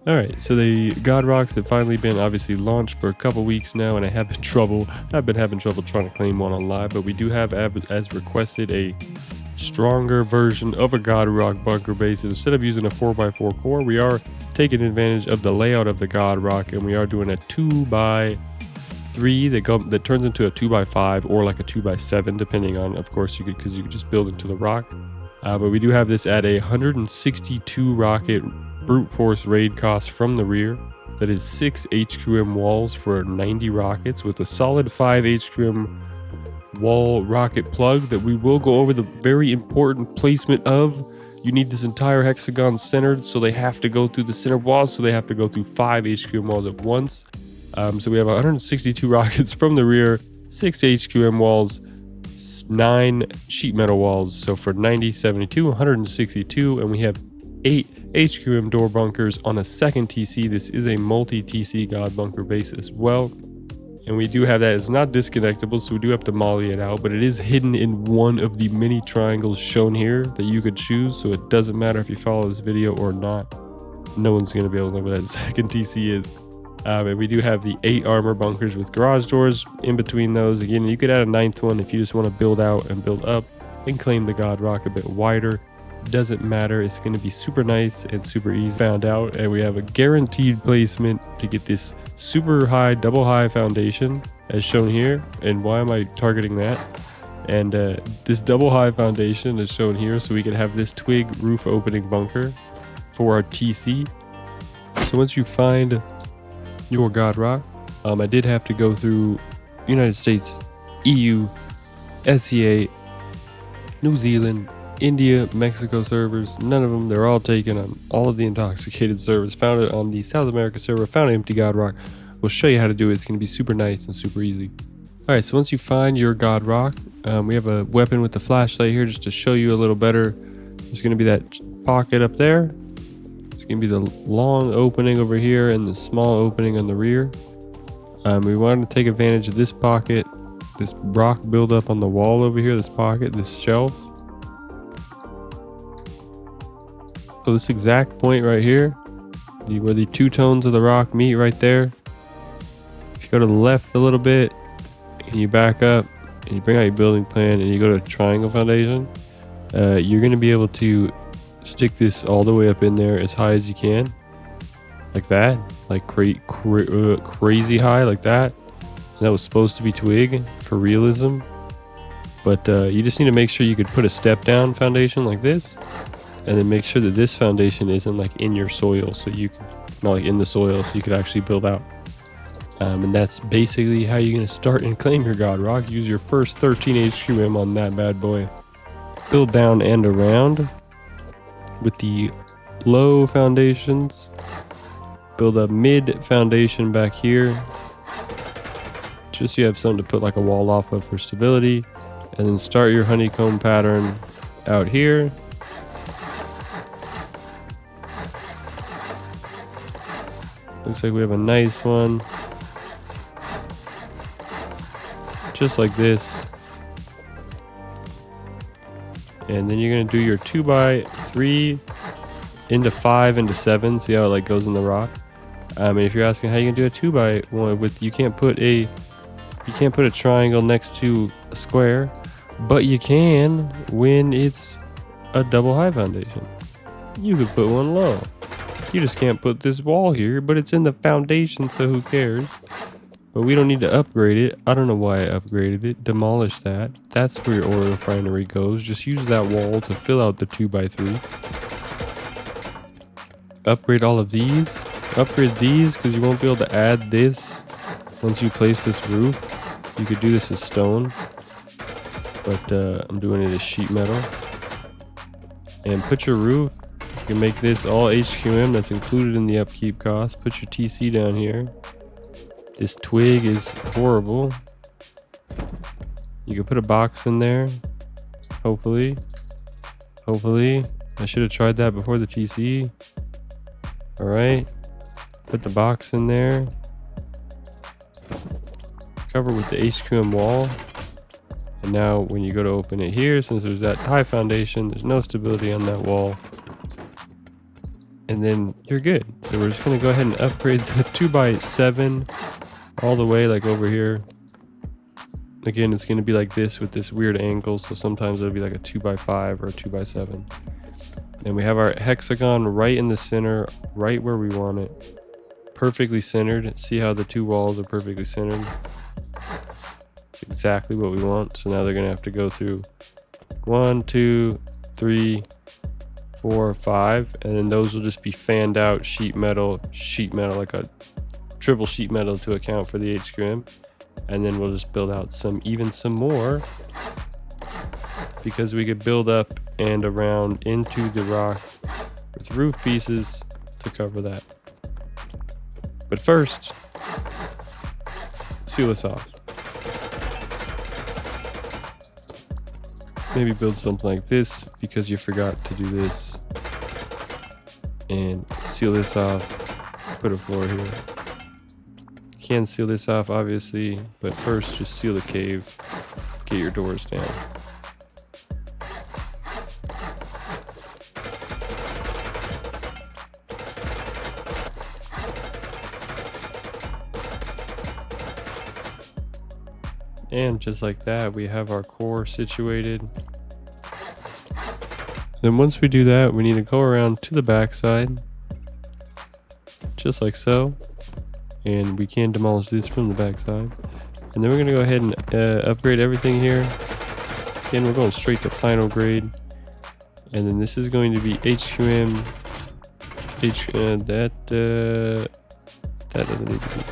All right, so the God Rocks have finally been obviously launched for a couple weeks now, and I've been having trouble trying to claim one on live, but we do have, as requested, a stronger version of a God Rock bunker base. Instead of using a 4x4 core, we are taking advantage of the layout of the God Rock, and we are doing a 2x3 that turns into a 2x5 or like a 2x7, depending on, of course, you could just build into the rock. But we do have this at a 162 rocket brute force raid cost from the rear. That is 6 HQM walls for 90 rockets with a solid 5 HQM wall rocket plug that we will go over the very important placement of. You need this entire hexagon centered, so they have to go through the center walls, so they have to go through 5 HQM walls at once. So we have 162 rockets from the rear, 6 HQM walls, 9 sheet metal walls. So for 90, 72, 162, and we have 8 HQM door bunkers on a second TC. This is a multi-TC God bunker base as well. And we do have that. It's not disconnectable, so we do have to molly it out, but it is hidden in one of the many triangles shown here that you could choose, so it doesn't matter if you follow this video or not. No one's going to be able to know where that second TC is. And we do have the 8 armor bunkers with garage doors in between those. Again, you could add a 9th one if you just want to build out and build up and claim the God Rock a bit wider. Doesn't matter, it's going to be super nice and super easy. Found out, and we have a guaranteed placement to get this super high double high foundation as shown here. And why am I targeting that? And this double high foundation is shown here so we can have this twig roof opening bunker for our TC. So once you find your God Rock, I did have to go through United States, EU, SCA, New Zealand, India, Mexico servers. None of them, they're all taken on all of the intoxicated servers. Found it on the South America server, found an empty God Rock. We'll show you how to do it. It's going to be super nice and super easy. All right, so once you find your God Rock, we have a weapon with the flashlight here just to show you a little better. There's going to be that pocket up there. It's going to be the long opening over here and the small opening on the rear. We wanted to take advantage of this pocket, this rock buildup on the wall over here, this pocket, this shelf. So this exact point right here, where the 2 tones of the rock meet right there. If you go to the left a little bit and you back up and you bring out your building plan and you go to triangle foundation, you're going to be able to stick this all the way up in there as high as you can, like that, like crazy high, like that. And that was supposed to be twig for realism, but you just need to make sure you could put a step down foundation like this, and then make sure that this foundation isn't like in your soil, so you can not like in the soil, so you could actually build out. And that's basically how you're going to start and claim your God Rock. Use your first 13 HQM on that bad boy. Build down and around with the low foundations. Build a mid foundation back here, just so you have something to put like a wall off of for stability. And then start your honeycomb pattern out here. Looks like we have a nice one. Just like this. And then you're going to do your 2x3 into 5 into 7. See how it like goes in the rock? And if you're asking how you can do a 2x1 with, you can't put a triangle next to a square, but you can when it's a double high foundation. You could put one low. You just can't put this wall here, but it's in the foundation, so who cares? But we don't need to upgrade it. I don't know why I upgraded it. Demolish that. That's where your oil refinery goes. Just use that wall to fill out the 2x3. Upgrade all of these. Upgrade these because you won't be able to add this once you place this roof. You could do this as stone, but I'm doing it as sheet metal. And put your roof. You can make this all HQM. That's included in the upkeep cost. Put your TC down here. This twig is horrible. You can put a box in there. Hopefully. I should have tried that before the TC. Alright. Put the box in there. Cover with the HQM wall. And now when you go to open it here, since there's that high foundation, there's no stability on that wall. and then you're good. So we're just gonna go ahead and upgrade the 2x7 all the way, like over here. Again, it's gonna be like this with this weird angle, so sometimes it'll be like a 2x5 or a 2x7. And we have our hexagon right in the center, right where we want it. Perfectly centered. See how the two walls are perfectly centered? Exactly what we want. So now they're gonna have to go through 1, 2, 3, 4, 5, and then those will just be fanned out sheet metal, like a triple sheet metal to account for the HQM. And then we'll just build out some more, because we could build up and around into the rock with roof pieces to cover that. But first, seal this off. Maybe build something like this because you forgot to do this. And seal this off. Put a floor here. You can seal this off, obviously, but first just seal the cave. Get your doors down. And just like that, we have our core situated. Then once we do that, we need to go around to the back side, just like so. And we can demolish this from the back side. And then we're gonna go ahead and upgrade everything here. Again, we're going straight to final grade. And then this is going to be HQM. That doesn't need to be.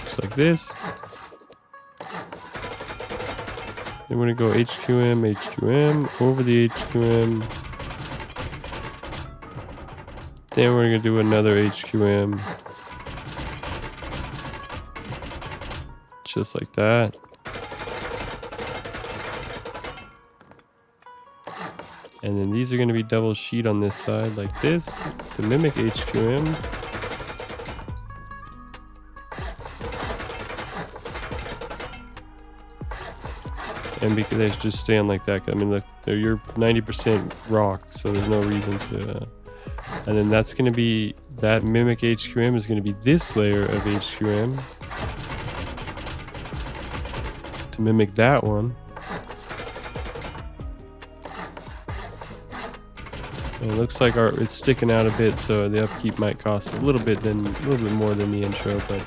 Just like this. Then we're gonna go HQM over the HQM. Then we're gonna do another HQM. Just like that. And then these are gonna be double sheet on this side like this to mimic HQM. And because they just stand like that. I mean, look, you're 90% rock, so there's no reason to. And then that's going to be, that mimic HQM is going to be this layer of HQM to mimic that one. And it looks like it's sticking out a bit, so the upkeep might cost a little bit more than the intro, but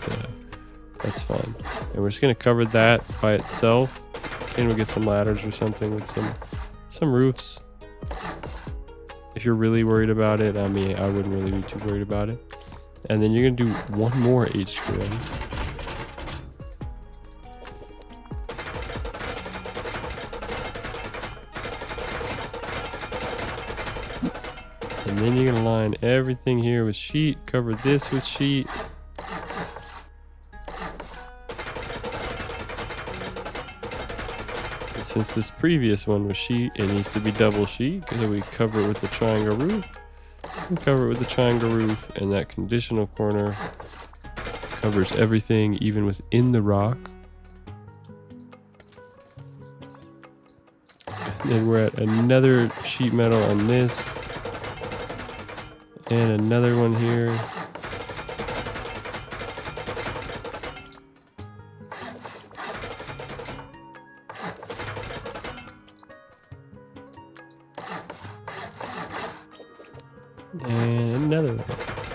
that's fine. And we're just going to cover that by itself. And we'll get some ladders or something with some roofs. If you're really worried about it, I mean, I wouldn't really be too worried about it. And then you're gonna do one more HQM. And then you're gonna line everything here with sheet, cover this with sheet. Since this previous one was sheet, it needs to be double sheet because we cover it with the triangle roof. We cover it with the triangle roof, and that conditional corner covers everything, even within the rock. And then we're at another sheet metal on this, and another one here. And another one.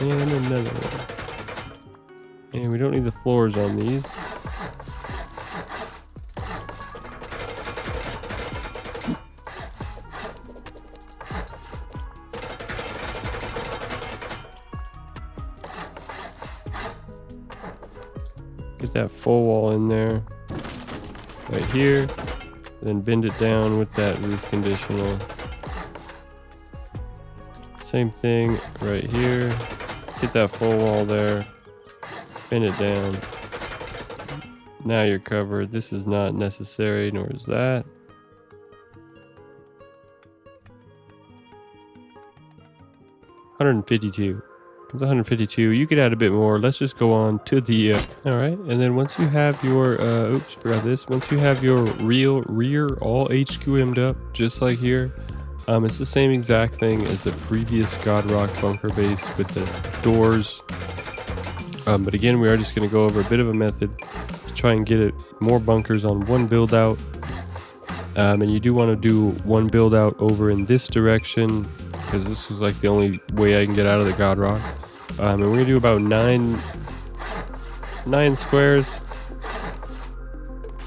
And another one. And we don't need the floors on these. Get that full wall in there. Right here. Then bend it down with that roof conditional. Same thing right here. Get that full wall there. Bend it down. Now you're covered. This is not necessary, nor is that. $152. It's 152. You could add a bit more. Let's just go on to the all right. And then once you have your oops, forgot this. Once you have your rear all HQM'd up, just like here, It's the same exact thing as the previous Godrock bunker base with the doors. But again, we are just going to go over a bit of a method to try and get it more bunkers on one build out. And you do want to do one build out over in this direction, because this is like the only way I can get out of the Godrock. And we're going to do about nine squares.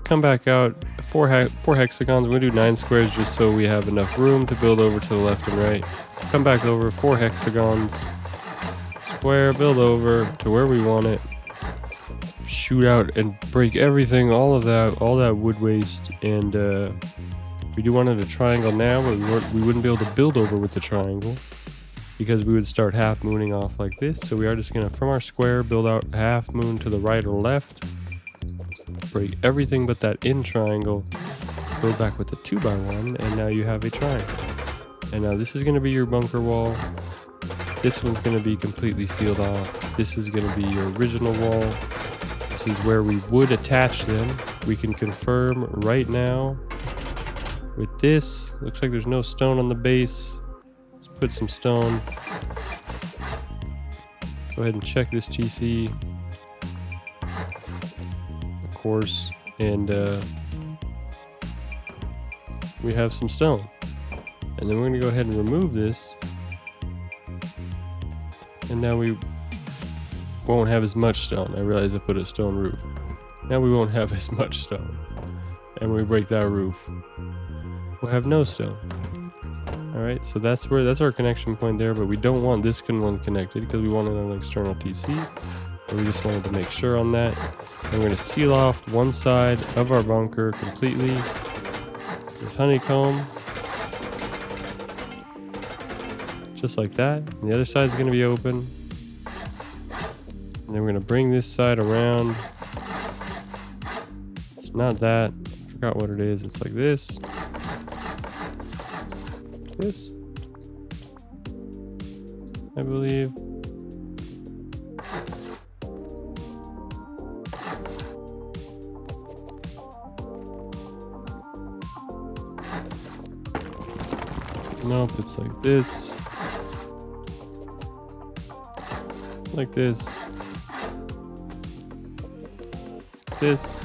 Come back out, four hexagons. We're going to do 9 squares just so we have enough room to build over to the left and right. Come back over, 4 hexagons. Square, build over to where we want it. Shoot out and break everything, all that wood waste. And we do wanted a triangle now, but we wouldn't be able to build over with the triangle because we would start half mooning off like this. So we are just going to, from our square, build out half moon to the right or left. Break everything but that in triangle. Build back with the 2x1, and now you have a triangle. And now this is going to be your bunker wall. This one's going to be completely sealed off. This is going to be your original wall. This is where we would attach them. We can confirm right now with this. Looks like there's no stone on the base. Let's put some stone. Go ahead and check this TC. Of course. And we have some stone. And then we're going to go ahead and remove this. And now we won't have as much stone. I realize I put a stone roof. Now we won't have as much stone. And when we break that roof, we'll have no stone. Alright, so that's our connection point there, but we don't want this one connected because we wanted an external TC. But we just wanted to make sure on that. And we're going to seal off one side of our bunker completely. This honeycomb. Just like that. And the other side is going to be open. And then we're going to bring this side around. It's not that. I forgot what it is. It's like this. This. I believe. Nope, it's like this. Like this. This.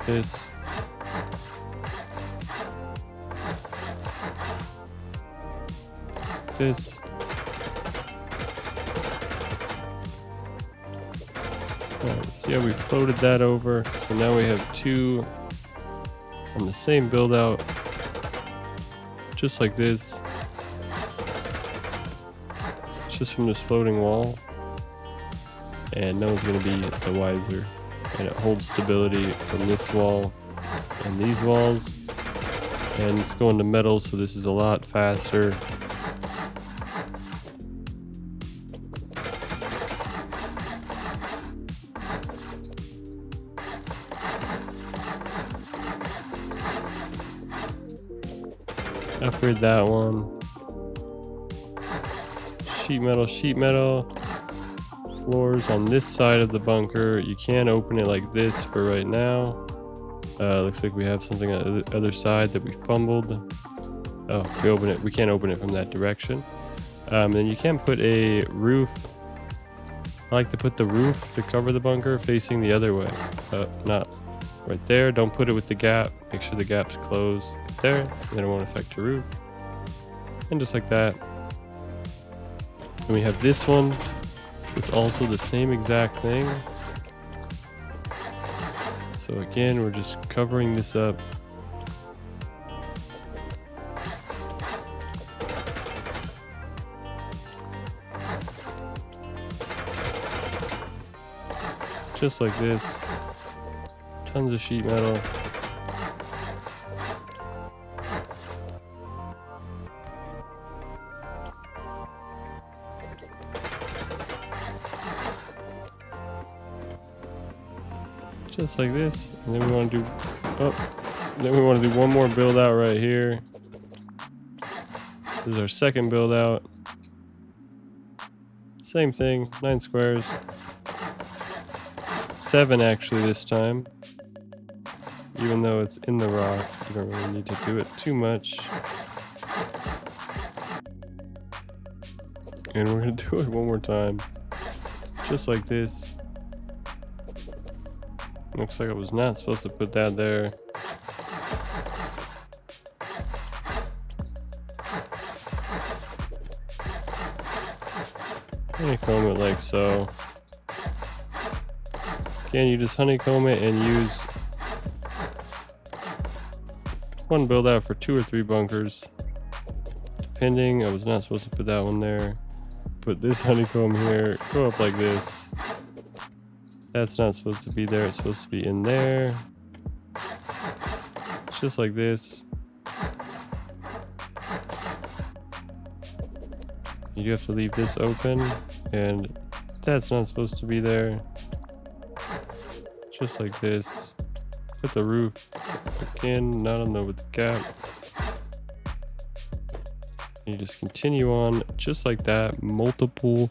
This. This. Alright, see how we floated that over. So now we have 2 on the same build out. Just like this. Just from this floating wall, and no one's going to be the wiser. And it holds stability from this wall and these walls, and it's going to metal, so this is a lot faster. Upgrade that one. Sheet metal. Floors on this side of the bunker. You can open it like this for right now. Looks like we have something on the other side that we fumbled. Oh, we can't open it from that direction. Then you can put a roof. I like to put the roof to cover the bunker facing the other way. Not right there. Don't put it with the gap. Make sure the gap's closed there. Then it won't affect your roof. And just like that. And we have this one. It's also the same exact thing. So again, we're just covering this up. Just like this. Tons of sheet metal. Just like this, and then we want to do one more build out right here. This is our second build out. Same thing, 9 squares. 7 actually this time. even though it's in the rock. You don't really need to do it too much. And we're gonna do it one more time, just like this. Looks like I was not supposed to put that there. Honeycomb it like so. Again, you just honeycomb it and use one build out for 2 or 3 bunkers. Depending, I was not supposed to put that one there. Put this honeycomb here, go up like this. That's not supposed to be there, it's supposed to be in there. Just like this. You do have to leave this open, and that's not supposed to be there. Just like this. Put the roof again, not on the with the gap. And you just continue on just like that, multiple,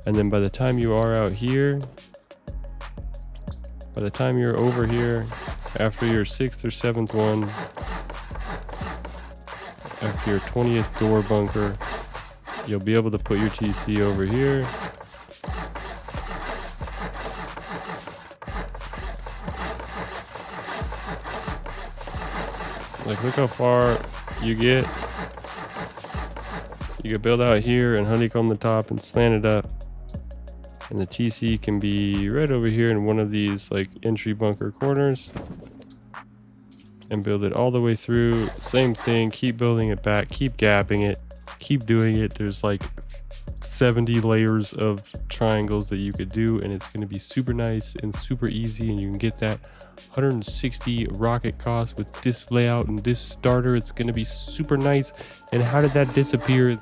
and then by the time you are out here, by the time you're over here, after your 6th or 7th one, after your 20th door bunker, you'll be able to put your TC over here. Like, look how far you get. You can build out here and honeycomb the top and slant it up. And the TC can be right over here in one of these like entry bunker corners. And build it all the way through. Same thing, keep building it back, keep gapping it, keep doing it. There's like 70 layers of triangles that you could do, and it's going to be super nice and super easy, and you can get that 160 rocket cost with this layout and this starter. It's going to be super nice. And how did that disappear?